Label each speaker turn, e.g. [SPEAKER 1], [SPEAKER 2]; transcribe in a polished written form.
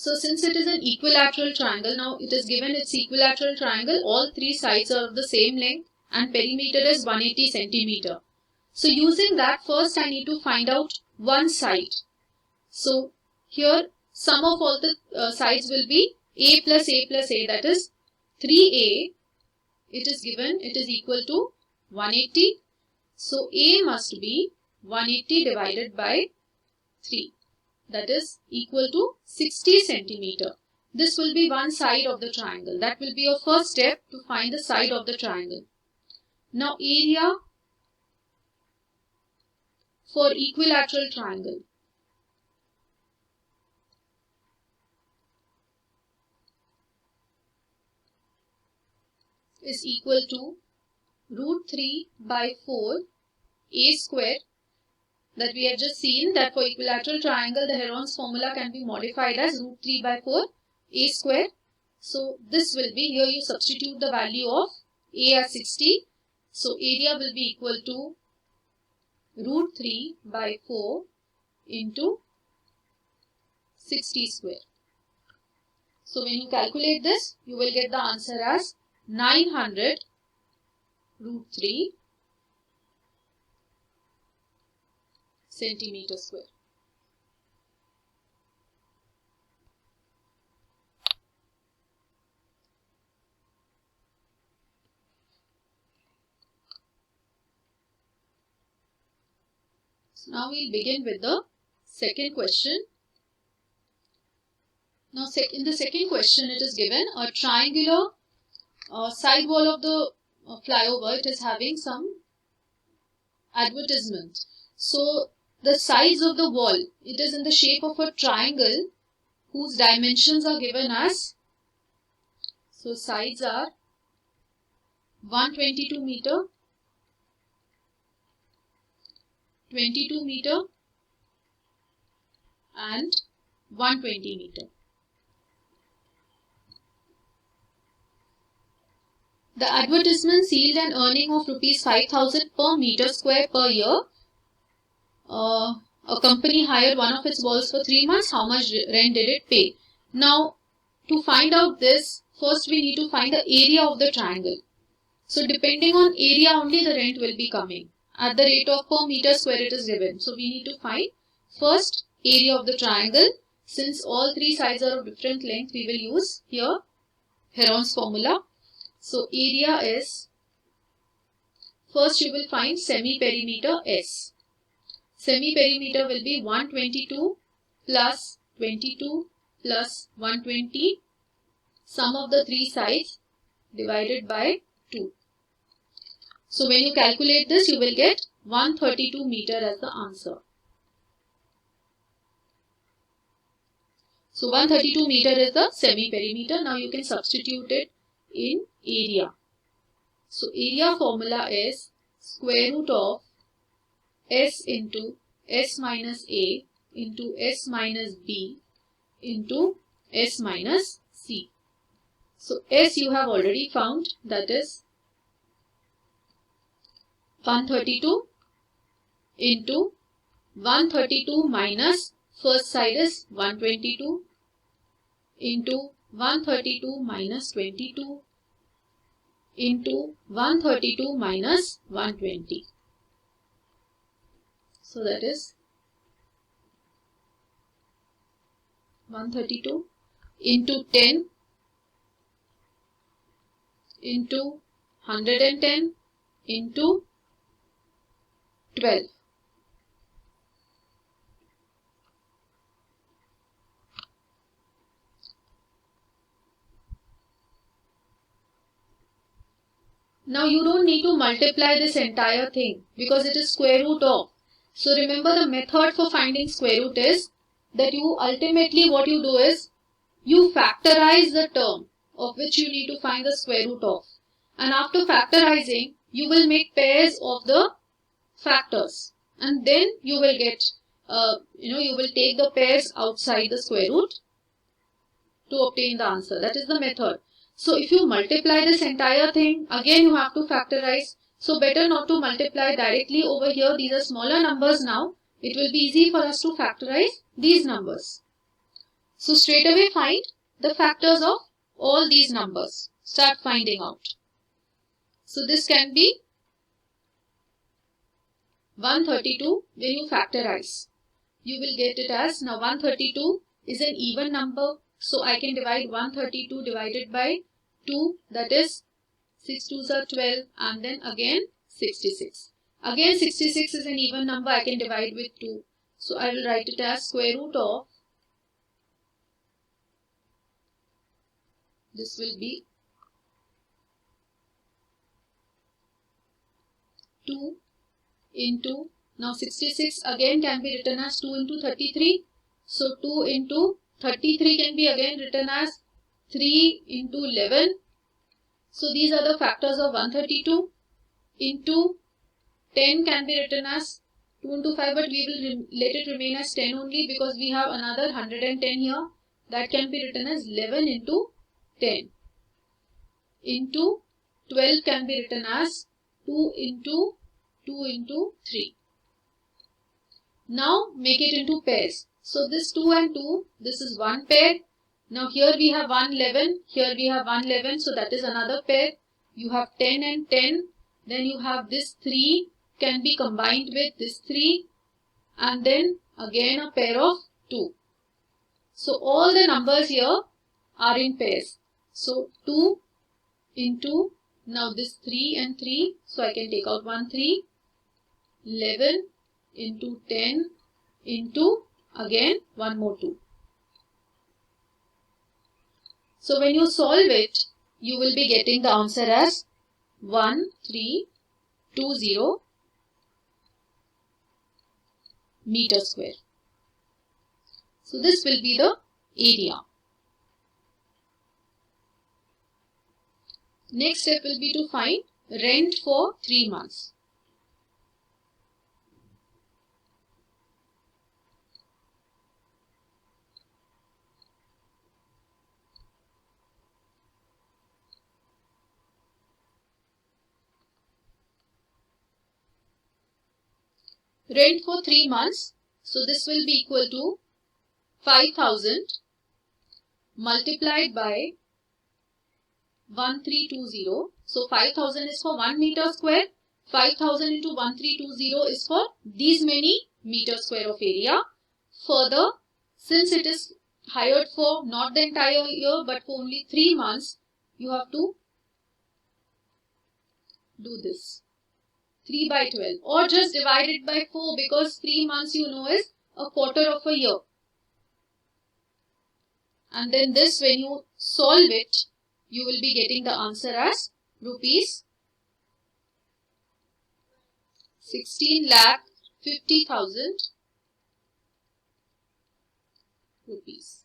[SPEAKER 1] So since it is an equilateral triangle, now it is given it's equilateral triangle, all three sides are of the same length and perimeter is 180 centimeter. So using that, first I need to find out one side. So here sum of all the sides will be a plus a plus a, that is 3a. It is given, it is equal to 180. So a must be 180 divided by 3. That is equal to 60 centimeter. This will be one side of the triangle. That will be your first step to find the side of the triangle. Now area for equilateral triangle. Is equal to root 3 by 4 a square. That we have just seen that for equilateral triangle the Heron's formula can be modified as root 3 by 4 a square. So this will be, here you substitute the value of a as 60. So area will be equal to root 3 by 4 into 60 square. So when you calculate this, you will get the answer as 900 root 3 centimeter square. So now we'll begin with the second question. Now in the second question it is given a triangular side wall of the flyover. It is having some advertisement. So the sides of the wall, it is in the shape of a triangle whose dimensions are given as, so sides are 122 meter, 22 meter and 120 meter. The advertisement sealed an earning of rupees 5,000 per meter square per year. A company hired one of its walls for 3 months. How much rent did it pay? Now, to find out this, first we need to find the area of the triangle. So, depending on area only the rent will be coming. At the rate of per meter square it is given. So, we need to find first area of the triangle. Since all three sides are of different length, we will use here Heron's formula. So, area is, first you will find semi-perimeter S. Semi-perimeter will be 122 plus 22 plus 120, sum of the three sides divided by 2. So, when you calculate this, you will get 132 meter as the answer. So, 132 meter is the semi-perimeter. Now, you can substitute it in area. So, area formula is square root of S into S minus A into S minus B into S minus C. So, S you have already found, that is 132 into 132 minus first side is 122 into 132 minus 22 into 132 minus 120. So that is 132 into 10 into 110 into 12. Now you don't need to multiply this entire thing because it is square root of. So remember the method for finding square root is that you ultimately what you do is you factorize the term of which you need to find the square root of. And after factorizing, you will make pairs of the factors. And then you will get, you will take the pairs outside the square root to obtain the answer. That is the method. So if you multiply this entire thing, again you have to factorize. So better not to multiply directly over here. These are smaller numbers now. It will be easy for us to factorize these numbers. So straight away find the factors of all these numbers. Start finding out. So this can be 132 when you factorize. You will get it as, now 132 is an even number. So I can divide 132 divided by 2, that is 6 2s are 12, and then again 66. Again 66 is an even number, I can divide with 2. So I will write it as square root of, this will be 2 into, now 66 again can be written as 2 into 33. So 2 into 33 can be again written as 3 into 11. So these are the factors of 132. Into 10 can be written as 2 into 5, but we will let it remain as 10 only because we have another 110 here. That can be written as 11 into 10. Into 12 can be written as 2 into 3. Now make it into pairs. So this 2 and 2, this is one pair. Now here we have 111, here we have 111, so that is another pair. You have 10 and 10, then you have this 3 can be combined with this 3, and then again a pair of 2. So all the numbers here are in pairs. So 2 into, now this 3 and 3, so I can take out 1 3, 11 into 10 into again one more 2. So when you solve it, you will be getting the answer as 1320 meter square. So this will be the area. Next step will be to find rent for 3 months. Rent for 3 months. So this will be equal to 5,000 multiplied by 1320. So 5,000 is for 1 meter square. 5,000 into 1320 is for these many meter square of area. Further, since it is hired for not the entire year but for only 3 months, you have to do this. 3 by 12, or just divide it by 4 because 3 months you know is a quarter of a year. And then this, when you solve it, you will be getting the answer as rupees 16,50,000 rupees.